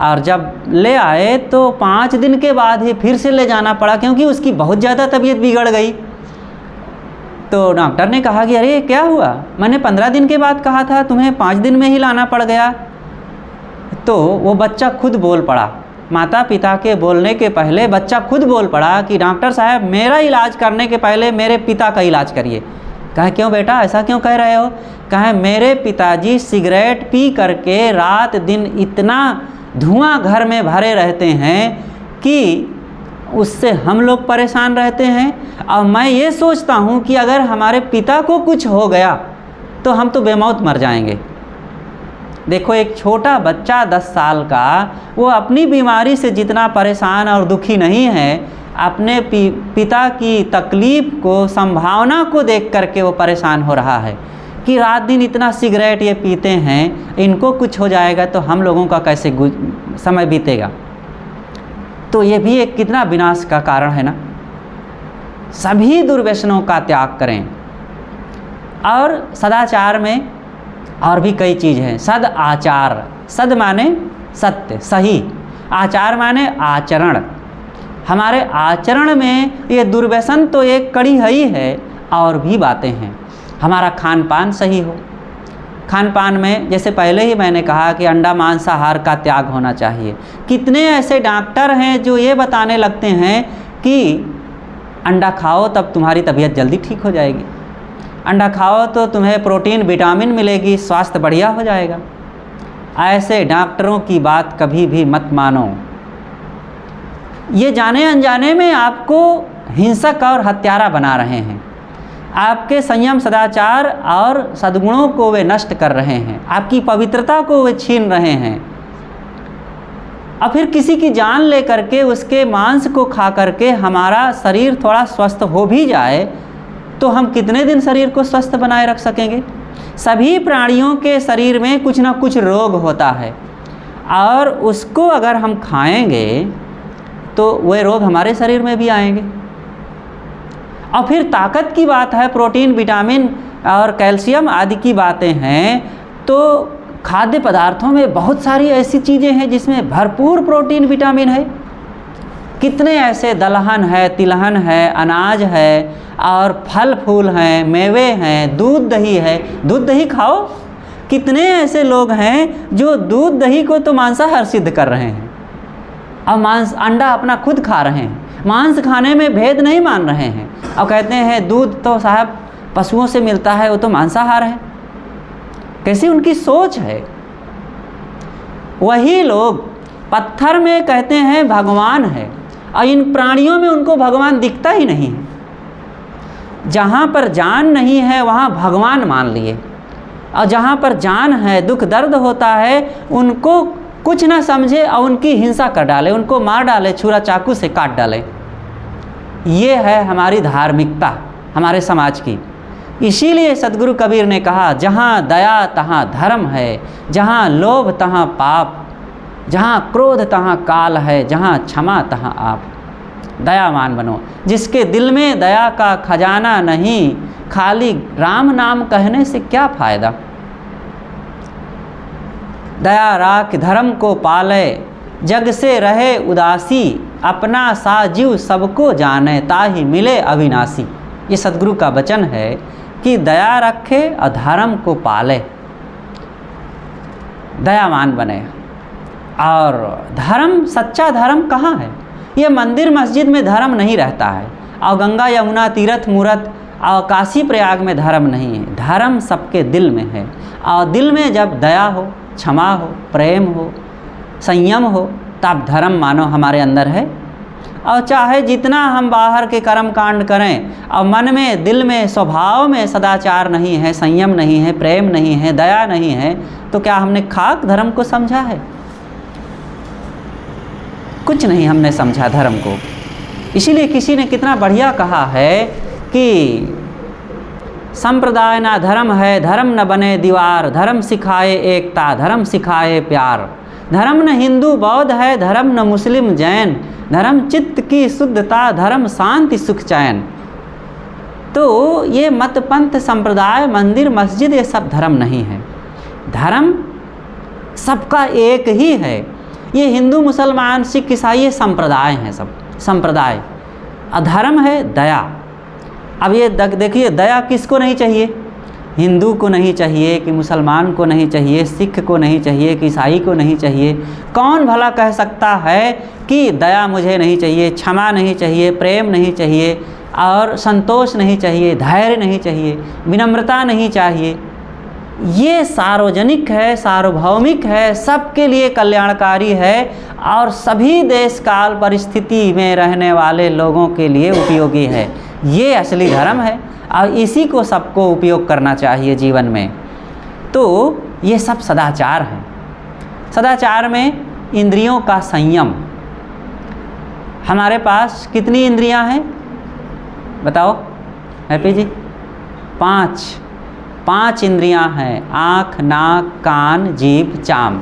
और जब ले आए तो 5 दिन के बाद ही फिर से ले जाना पड़ा, क्योंकि उसकी बहुत ज़्यादा तबीयत बिगड़ गई। तो डॉक्टर ने कहा कि अरे क्या हुआ, मैंने 15 दिन के बाद कहा था, तुम्हें 5 दिन में ही लाना पड़ गया। तो वो बच्चा खुद बोल पड़ा, माता पिता के बोलने के पहले बच्चा खुद बोल पड़ा कि डॉक्टर साहब मेरा इलाज करने के पहले मेरे पिता का इलाज करिए। कहा क्यों बेटा, ऐसा क्यों कह रहे हो? कहा मेरे पिताजी सिगरेट पी करके रात दिन इतना धुआं घर में भरे रहते हैं कि उससे हम लोग परेशान रहते हैं। और मैं ये सोचता हूँ कि अगर हमारे पिता को कुछ हो गया तो हम तो बेमौत मर जाएंगे। देखो एक छोटा बच्चा 10 साल का, वो अपनी बीमारी से जितना परेशान और दुखी नहीं है, अपने पिता की तकलीफ़ को, संभावना को देख करके वो परेशान हो रहा है कि रात दिन इतना सिगरेट ये पीते हैं, इनको कुछ हो जाएगा तो हम लोगों का कैसे समय बीतेगा। तो ये भी एक कितना विनाश का कारण है ना। सभी दुर्व्यसनों का त्याग करें। और सदाचार में और भी कई चीज़ हैं। सद आचार, सद माने सत्य, सही, आचार माने आचरण। हमारे आचरण में ये दुर्व्यसन तो एक कड़ी ही है, और भी बातें हैं। हमारा खान पान सही हो। खान पान में जैसे पहले ही मैंने कहा कि अंडा मांसाहार का त्याग होना चाहिए। कितने ऐसे डॉक्टर हैं जो ये बताने लगते हैं कि अंडा खाओ तब तुम्हारी तबीयत जल्दी ठीक हो जाएगी, अंडा खाओ तो तुम्हें प्रोटीन विटामिन मिलेगी, स्वास्थ्य बढ़िया हो जाएगा। ऐसे डॉक्टरों की बात कभी भी मत मानो। ये जाने अनजाने में आपको हिंसक और हत्यारा बना रहे हैं। आपके संयम, सदाचार और सद्गुणों को वे नष्ट कर रहे हैं, आपकी पवित्रता को वे छीन रहे हैं। और फिर किसी की जान ले करके उसके मांस को खा करके हमारा शरीर थोड़ा स्वस्थ हो भी जाए तो हम कितने दिन शरीर को स्वस्थ बनाए रख सकेंगे। सभी प्राणियों के शरीर में कुछ ना कुछ रोग होता है, और उसको अगर हम खाएंगे तो वह रोग हमारे शरीर में भी आएंगे। और फिर ताकत की बात है, प्रोटीन, विटामिन और कैल्शियम आदि की बातें हैं, तो खाद्य पदार्थों में बहुत सारी ऐसी चीज़ें हैं जिसमें भरपूर प्रोटीन, विटामिन है। कितने ऐसे दलहन है, तिलहन है, अनाज है, और फल फूल हैं, मेवे हैं, दूध दही है। दूध दही खाओ। कितने ऐसे लोग हैं जो दूध दही को तो मांसाहार सिद्ध कर रहे हैं, और मांस अंडा अपना खुद खा रहे हैं, मांस खाने में भेद नहीं मान रहे हैं, और कहते हैं दूध तो साहब पशुओं से मिलता है, वो तो मांसाहार है। कैसी उनकी सोच है। वही लोग पत्थर में कहते हैं भगवान है, और इन प्राणियों में उनको भगवान दिखता ही नहीं है। जहाँ पर जान नहीं है वहाँ भगवान मान लिए, और जहाँ पर जान है, दुख दर्द होता है, उनको कुछ ना समझे और उनकी हिंसा कर डाले, उनको मार डाले, छुरा चाकू से काट डाले। ये है हमारी धार्मिकता, हमारे समाज की। इसीलिए सद्गुरु कबीर ने कहा, जहाँ दया तहाँ धर्म है, जहाँ लोभ तहाँ पाप, जहाँ क्रोध तहाँ काल है, जहाँ क्षमा तहाँ आप। दयावान बनो। जिसके दिल में दया का खजाना नहीं, खाली राम नाम कहने से क्या फ़ायदा। दया राख धर्म को पाले, जग से रहे उदासी, अपना सा जीव सबको जाने, ताहि मिले अविनाशी। ये सद्गुरु का वचन है कि दया रखे और धर्म को पाले, दयावान बने। और धर्म, सच्चा धर्म कहाँ है? ये मंदिर मस्जिद में धर्म नहीं रहता है, और गंगा यमुना तीर्थ मूर्त और काशी प्रयाग में धर्म नहीं है। धर्म सबके दिल में है, और दिल में जब दया हो, क्षमा हो, प्रेम हो, संयम हो, तब धर्म मानो हमारे अंदर है। और चाहे जितना हम बाहर के कर्म कांड करें, और मन में, दिल में, स्वभाव में सदाचार नहीं है, संयम नहीं है, प्रेम नहीं है, दया नहीं है, तो क्या हमने खाक धर्म को समझा है? कुछ नहीं हमने समझा धर्म को। इसीलिए किसी ने कितना बढ़िया कहा है कि संप्रदाय ना धर्म है, धर्म न बने दीवार, धर्म सिखाए एकता, धर्म सिखाए प्यार। धर्म न हिंदू बौद्ध है, धर्म न मुस्लिम जैन, धर्म चित्त की शुद्धता, धर्म शांति सुख चैन। तो ये मत पंथ संप्रदाय, मंदिर मस्जिद, ये सब धर्म नहीं है। धर्म सबका एक ही है। ये हिंदू मुसलमान सिख ईसाई ये संप्रदाय हैं, सब संप्रदाय। अधर्म है दया। अब ये देखिए, दया किसको नहीं चाहिए? हिंदू को नहीं चाहिए, कि मुसलमान को नहीं चाहिए, सिख को नहीं चाहिए, कि ईसाई को नहीं चाहिए। कौन भला कह सकता है कि दया मुझे नहीं चाहिए, क्षमा नहीं चाहिए, प्रेम नहीं चाहिए, और संतोष नहीं चाहिए, धैर्य नहीं चाहिए, विनम्रता नहीं चाहिए? ये सार्वजनिक है, सार्वभौमिक है, सबके लिए कल्याणकारी है, और सभी देश काल परिस्थिति में रहने वाले लोगों के लिए उपयोगी है। ये असली धर्म है, और इसी को सबको उपयोग करना चाहिए जीवन में। तो ये सब सदाचार है। सदाचार में इंद्रियों का संयम। हमारे पास कितनी इंद्रियां हैं बताओ हैप्पी जी? 5। 5 इंद्रियां हैं, आँख, नाक, कान, जीभ, चाम।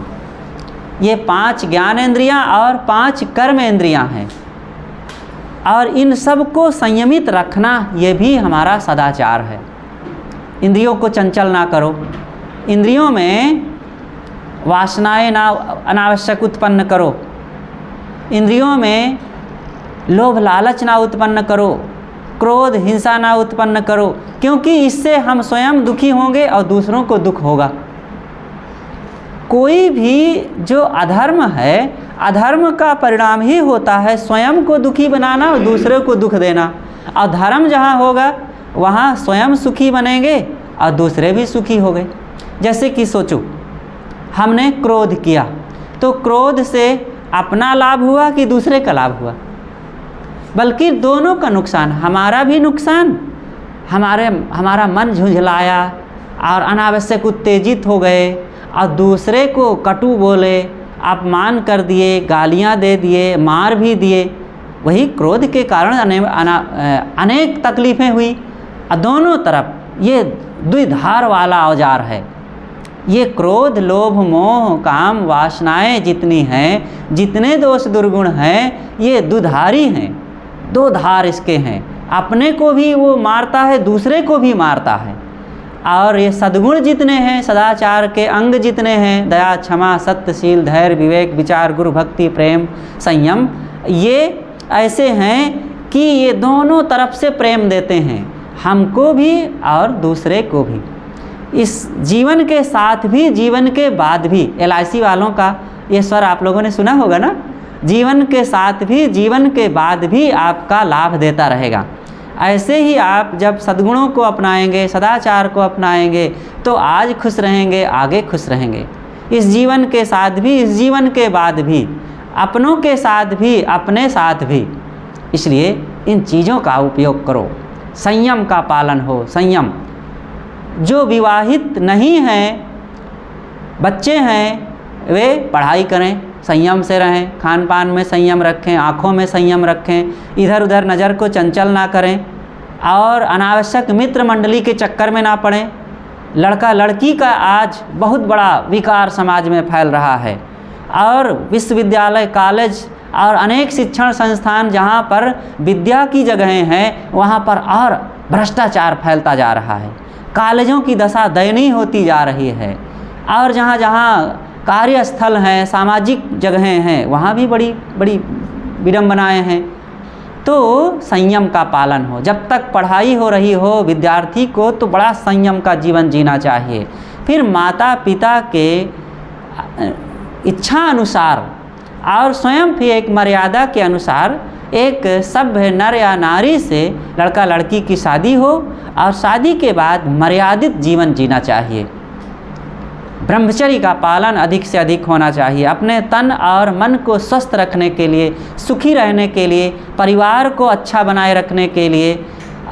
ये 5 ज्ञानेंद्रियां और 5 कर्मेंद्रियां हैं, और इन सब को संयमित रखना ये भी हमारा सदाचार है। इंद्रियों को चंचल ना करो, इंद्रियों में वासनाएं ना अनावश्यक उत्पन्न करो, इंद्रियों में लोभ लालच ना उत्पन्न करो, क्रोध हिंसा ना उत्पन्न करो, क्योंकि इससे हम स्वयं दुखी होंगे और दूसरों को दुख होगा। कोई भी जो अधर्म है, अधर्म का परिणाम ही होता है स्वयं को दुखी बनाना और दूसरे को दुख देना। और धर्म जहाँ होगा वहाँ स्वयं सुखी बनेंगे और दूसरे भी सुखी हो गए। जैसे कि सोचो, हमने क्रोध किया तो क्रोध से अपना लाभ हुआ कि दूसरे का लाभ हुआ? बल्कि दोनों का नुकसान, हमारा भी नुकसान, हमारा मन झुंझलाया और अनावश्यक उत्तेजित हो गए और दूसरे को कटु बोले, अपमान कर दिए, गालियां दे दिए, मार भी दिए। वही क्रोध के कारण अनेक तकलीफ़ें हुई। और दोनों तरफ ये द्विधार वाला औजार है। ये क्रोध, लोभ, मोह, काम, वासनाएं जितनी हैं, जितने दोष दुर्गुण हैं, ये दुधारी हैं, 2 धार इसके हैं। अपने को भी वो मारता है, दूसरे को भी मारता है। और ये सद्गुण जितने हैं, सदाचार के अंग जितने हैं, दया, क्षमा, सत्यशील, धैर्य, विवेक, विचार, गुरु भक्ति, प्रेम, संयम, ये ऐसे हैं कि ये दोनों तरफ से प्रेम देते हैं, हमको भी और दूसरे को भी। इस जीवन के साथ भी, जीवन के बाद भी, LIC वालों का ये स्वर आप लोगों ने सुना होगा ना, जीवन के साथ भी, जीवन के बाद भी आपका लाभ देता रहेगा। ऐसे ही आप जब सद्गुणों को अपनाएंगे, सदाचार को अपनाएंगे, तो आज खुश रहेंगे, आगे खुश रहेंगे। इस जीवन के साथ भी, इस जीवन के बाद भी, अपनों के साथ भी, अपने साथ भी। इसलिए इन चीज़ों का उपयोग करो, संयम का पालन हो। संयम, जो विवाहित नहीं हैं, बच्चे हैं, वे पढ़ाई करें, संयम से रहें, खान पान में संयम रखें, आँखों में संयम रखें, इधर उधर नज़र को चंचल ना करें और अनावश्यक मित्र मंडली के चक्कर में ना पड़ें। लड़का लड़की का आज बहुत बड़ा विकार समाज में फैल रहा है, और विश्वविद्यालय, कॉलेज और अनेक शिक्षण संस्थान जहाँ पर विद्या की जगहें हैं, वहाँ पर और भ्रष्टाचार फैलता जा रहा है। कॉलेजों की दशा दयनीय होती जा रही है, और जहाँ जहाँ कार्यस्थल हैं, सामाजिक जगहें हैं, वहाँ भी बड़ी बड़ी विडंबनाएं हैं। तो संयम का पालन हो। जब तक पढ़ाई हो रही हो विद्यार्थी को, तो बड़ा संयम का जीवन जीना चाहिए। फिर माता पिता के इच्छा अनुसार और स्वयं भी एक मर्यादा के अनुसार एक सभ्य नर या नारी से लड़का लड़की की शादी हो, और शादी के बाद मर्यादित जीवन जीना चाहिए। ब्रह्मचर्य का पालन अधिक से अधिक होना चाहिए। अपने तन और मन को स्वस्थ रखने के लिए, सुखी रहने के लिए, परिवार को अच्छा बनाए रखने के लिए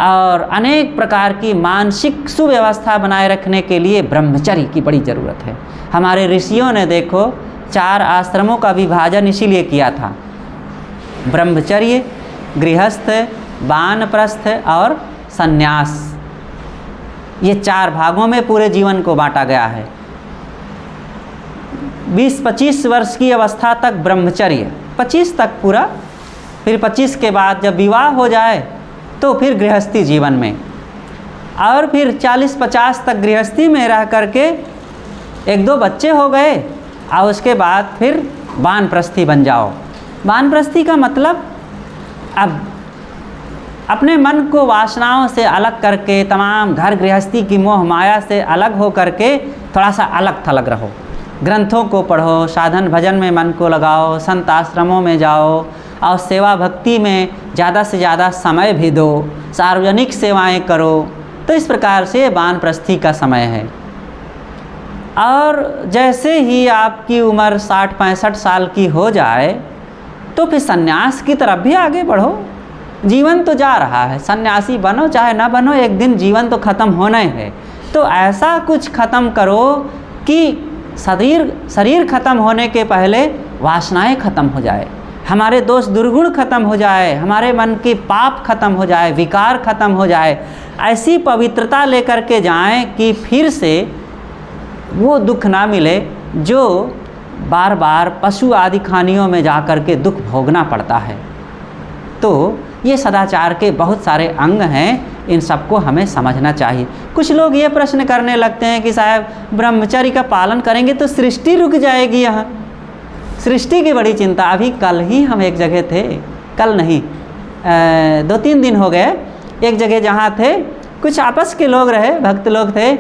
और अनेक प्रकार की मानसिक सुव्यवस्था बनाए रखने के लिए ब्रह्मचर्य की बड़ी ज़रूरत है। हमारे ऋषियों ने देखो 4 आश्रमों का विभाजन इसीलिए किया था। ब्रह्मचर्य, गृहस्थ, वानप्रस्थ और संन्यास, ये 4 भागों में पूरे जीवन को बांटा गया है। 20-25 वर्ष की अवस्था तक ब्रह्मचर्य, 25 तक पूरा, फिर 25 के बाद जब विवाह हो जाए तो फिर गृहस्थी जीवन में, और फिर 40-50 तक गृहस्थी में रह करके 1-2 बच्चे हो गए, और उसके बाद फिर वानप्रस्थी बन जाओ। वानप्रस्थी का मतलब अब अपने मन को वासनाओं से अलग करके, तमाम घर गृहस्थी की मोह माया से अलग हो करके थोड़ा सा अलग थलग रहो। ग्रंथों को पढ़ो, साधन भजन में मन को लगाओ, संत आश्रमों में जाओ और सेवा भक्ति में ज़्यादा से ज़्यादा समय भी दो, सार्वजनिक सेवाएं करो। तो इस प्रकार से वानप्रस्थी का समय है। और जैसे ही आपकी उम्र 60-65 साल की हो जाए तो फिर सन्यास की तरफ भी आगे बढ़ो। जीवन तो जा रहा है, सन्यासी बनो चाहे ना बनो, एक दिन जीवन तो ख़त्म होना ही है। तो ऐसा कुछ ख़त्म करो कि शरीर ख़त्म होने के पहले वासनाएं ख़त्म हो जाए, हमारे दोष दुर्गुण खत्म हो जाए, हमारे मन के पाप खत्म हो जाए, विकार खत्म हो जाए, ऐसी पवित्रता लेकर के जाएं कि फिर से वो दुख ना मिले जो बार बार पशु आदि खानियों में जा कर के दुख भोगना पड़ता है। तो ये सदाचार के बहुत सारे अंग हैं, इन सबको हमें समझना चाहिए। कुछ लोग ये प्रश्न करने लगते हैं कि साहब ब्रह्मचर्य का पालन करेंगे तो सृष्टि रुक जाएगी। यहाँ सृष्टि की बड़ी चिंता। अभी कल ही हम एक जगह थे, कल नहीं 2-3 दिन हो गए, एक जगह जहाँ थे, कुछ आपस के लोग रहे, भक्त लोग थे,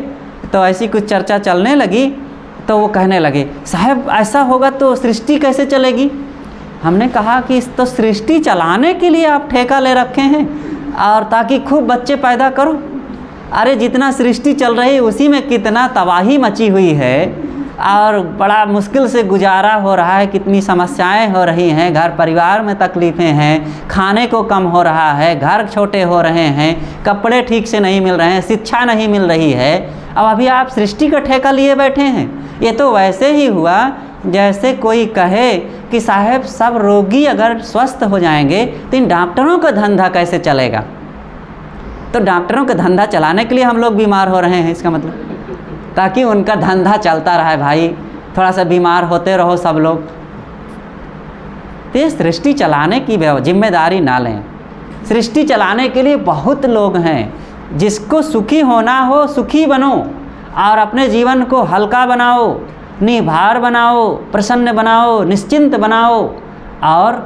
तो ऐसी कुछ चर्चा चलने लगी। तो वो कहने लगे साहब ऐसा होगा तो सृष्टि कैसे चलेगी। हमने कहा कि तो सृष्टि चलाने के लिए आप ठेका ले रखे हैं और ताकि खूब बच्चे पैदा करो। अरे जितना सृष्टि चल रही है उसी में कितना तबाही मची हुई है और बड़ा मुश्किल से गुजारा हो रहा है, कितनी समस्याएं हो रही हैं, घर परिवार में तकलीफ़ें हैं, खाने को कम हो रहा है, घर छोटे हो रहे हैं, कपड़े ठीक से नहीं मिल रहे हैं, शिक्षा नहीं मिल रही है। अब अभी आप सृष्टि का ठेका लिए बैठे हैं। ये तो वैसे ही हुआ जैसे कोई कहे कि साहब सब रोगी अगर स्वस्थ हो जाएंगे तो इन डॉक्टरों का धंधा कैसे चलेगा। तो डॉक्टरों का धंधा चलाने के लिए हम लोग बीमार हो रहे हैं, इसका मतलब ताकि उनका धंधा चलता रहे। भाई थोड़ा सा बीमार होते रहो सब लोग। तो सृष्टि चलाने की जिम्मेदारी ना लें। सृष्टि चलाने के लिए बहुत लोग हैं। जिसको सुखी होना हो सुखी बनो और अपने जीवन को हल्का बनाओ, निर्भर बनाओ, प्रसन्न बनाओ, निश्चिंत बनाओ और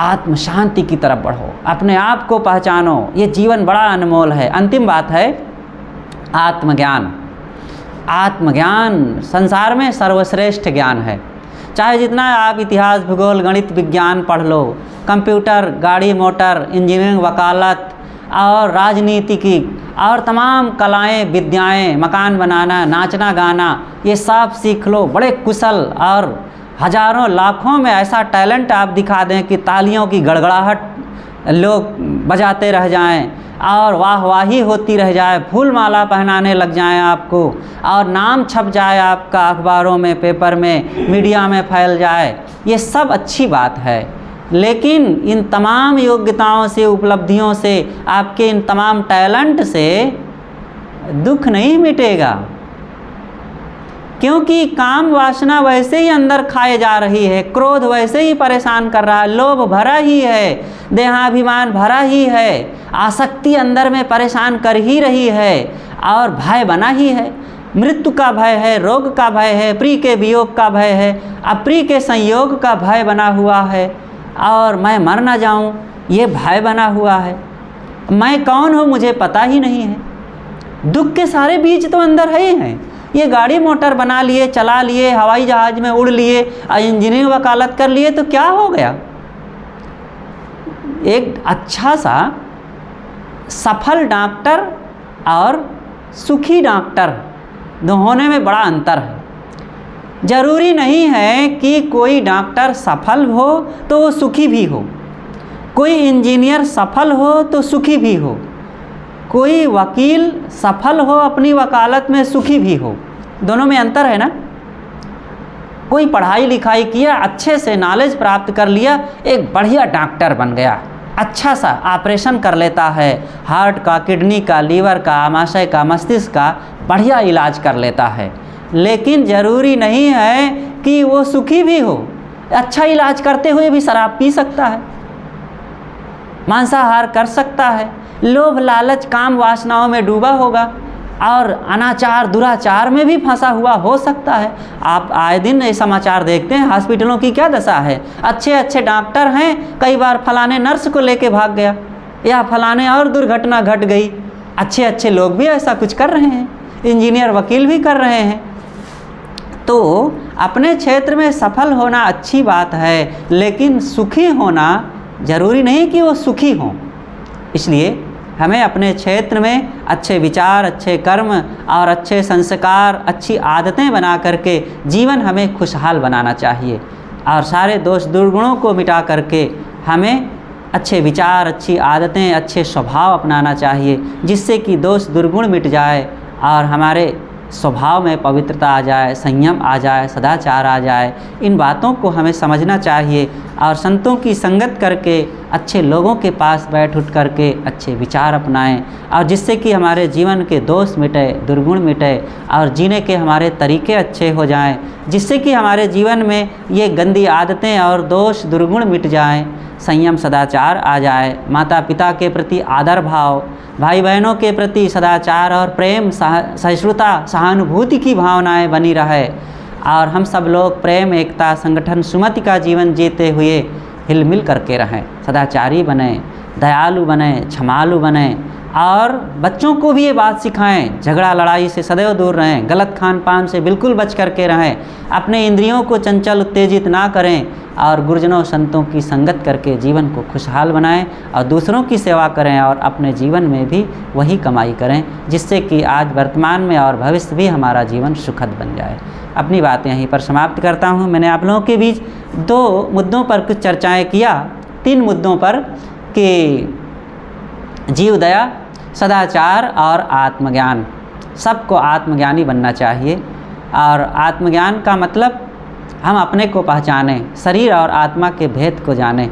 आत्म शांति की तरफ बढ़ो। अपने आप को पहचानो। ये जीवन बड़ा अनमोल है। अंतिम बात है आत्मज्ञान। आत्मज्ञान संसार में सर्वश्रेष्ठ ज्ञान है। चाहे जितना आप इतिहास, भूगोल, गणित, विज्ञान पढ़ लो, कंप्यूटर, गाड़ी मोटर, इंजीनियरिंग, वकालत और राजनीति की और तमाम कलाएं, विद्याएं, मकान बनाना, नाचना गाना, ये सब सीख लो। बड़े कुशल और हजारों लाखों में ऐसा टैलेंट आप दिखा दें कि तालियों की गड़गड़ाहट लोग बजाते रह जाएं और वाहवाही होती रह जाए, फूल माला पहनाने लग जाएं आपको और नाम छप जाए आपका अखबारों में, पेपर में, मीडिया में फैल जाए। ये सब अच्छी बात है, लेकिन इन तमाम योग्यताओं से, उपलब्धियों से, आपके इन तमाम टैलेंट से दुख नहीं मिटेगा। क्योंकि काम वासना वैसे ही अंदर खाए जा रही है, क्रोध वैसे ही परेशान कर रहा है, लोभ भरा ही है, देहाभिमान भरा ही है, आसक्ति अंदर में परेशान कर ही रही है और भय बना ही है। मृत्यु का भय है, रोग का भय है, प्रिय के वियोग का भय है, अप्रिय के संयोग का भय बना हुआ है और मैं मर ना जाऊं ये भय बना हुआ है। मैं कौन हूँ मुझे पता ही नहीं है। दुख के सारे बीज तो अंदर है ही हैं। ये गाड़ी मोटर बना लिए, चला लिए, हवाई जहाज में उड़ लिए और इंजीनियरिंग वकालत कर लिए तो क्या हो गया। एक अच्छा सा सफल डॉक्टर और सुखी डॉक्टर दोनों में बड़ा अंतर है। ज़रूरी नहीं है कि कोई डॉक्टर सफल हो तो वो सुखी भी हो, कोई इंजीनियर सफल हो तो सुखी भी हो, कोई वकील सफल हो अपनी वकालत में सुखी भी हो। दोनों में अंतर है ना। कोई पढ़ाई लिखाई किया, अच्छे से नॉलेज प्राप्त कर लिया, एक बढ़िया डॉक्टर बन गया, अच्छा सा ऑपरेशन कर लेता है, हार्ट का, किडनी का, लीवर का, आमाशय का, मस्तिष्क का बढ़िया इलाज कर लेता है। लेकिन ज़रूरी नहीं है कि वो सुखी भी हो। अच्छा इलाज करते हुए भी शराब पी सकता है, मांसाहार कर सकता है, लोभ लालच काम वासनाओं में डूबा होगा और अनाचार दुराचार में भी फंसा हुआ हो सकता है। आप आए दिन ये समाचार देखते हैं, हॉस्पिटलों की क्या दशा है। अच्छे अच्छे डॉक्टर हैं, कई बार फलाने नर्स को लेके भाग गया या फलाने और दुर्घटना घट गई। अच्छे अच्छे लोग भी ऐसा कुछ कर रहे हैं, इंजीनियर वकील भी कर रहे हैं। तो अपने क्षेत्र में सफल होना अच्छी बात है, लेकिन सुखी होना ज़रूरी नहीं कि वो सुखी हों। इसलिए हमें अपने क्षेत्र में अच्छे विचार, अच्छे कर्म और अच्छे संस्कार, अच्छी आदतें बना करके जीवन हमें खुशहाल बनाना चाहिए और सारे दोष दुर्गुणों को मिटा करके हमें अच्छे विचार, अच्छी आदतें, अच्छे स्वभाव अपनाना चाहिए, जिससे कि दोष दुर्गुण मिट जाए और हमारे स्वभाव में पवित्रता आ जाए, संयम आ जाए, सदाचार आ जाए। इन बातों को हमें समझना चाहिए और संतों की संगत करके, अच्छे लोगों के पास बैठ उठ करके अच्छे विचार अपनाएं, और जिससे कि हमारे जीवन के दोष मिटे, दुर्गुण मिटे और जीने के हमारे तरीके अच्छे हो जाएं, जिससे कि हमारे जीवन में ये गंदी आदतें और दोष दुर्गुण मिट जाएं, संयम सदाचार आ जाए, माता पिता के प्रति आदर भाव, भाई बहनों के प्रति सदाचार और प्रेम, सहिष्णुता, सहानुभूति की भावनाएं बनी रहे, और हम सब लोग प्रेम, एकता, संगठन, सुमति का जीवन जीते हुए हिल मिल करके रहें, सदाचारी बने, दयालु बने, क्षमालु बने, और बच्चों को भी ये बात सिखाएं, झगड़ा लड़ाई से सदैव दूर रहें, गलत खान पान से बिल्कुल बच करके रहें, अपने इंद्रियों को चंचल उत्तेजित ना करें, और गुरुजनों संतों की संगत करके जीवन को खुशहाल बनाएं और दूसरों की सेवा करें, और अपने जीवन में भी वही कमाई करें, जिससे कि आज वर्तमान में और भविष्य भी हमारा जीवन सुखद बन जाए। अपनी बातें यहीं पर समाप्त करता हूँ। मैंने आप लोगों के बीच 2 मुद्दों पर कुछ चर्चाएँ किया, 3 मुद्दों पर, कि जीव दया, सदाचार और आत्मज्ञान। सबको आत्मज्ञानी बनना चाहिए, और आत्मज्ञान का मतलब हम अपने को पहचानें, शरीर और आत्मा के भेद को जानें।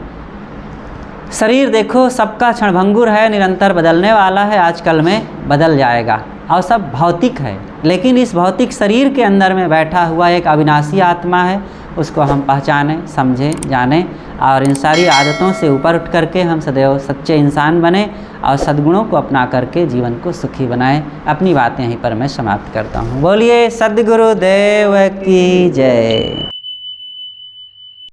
शरीर देखो सबका क्षणभंगुर है, निरंतर बदलने वाला है, आजकल में बदल जाएगा, और सब भौतिक है, लेकिन इस भौतिक शरीर के अंदर में बैठा हुआ एक अविनाशी आत्मा है, उसको हम पहचानें, समझें, जानें, और इन सारी आदतों से ऊपर उठ करके हम सदैव सच्चे इंसान बने और सद्गुणों को अपना करके जीवन को सुखी बनाएं। अपनी बातें यहीं पर मैं समाप्त करता हूँ। बोलिए सद्गुरुदेव की जय।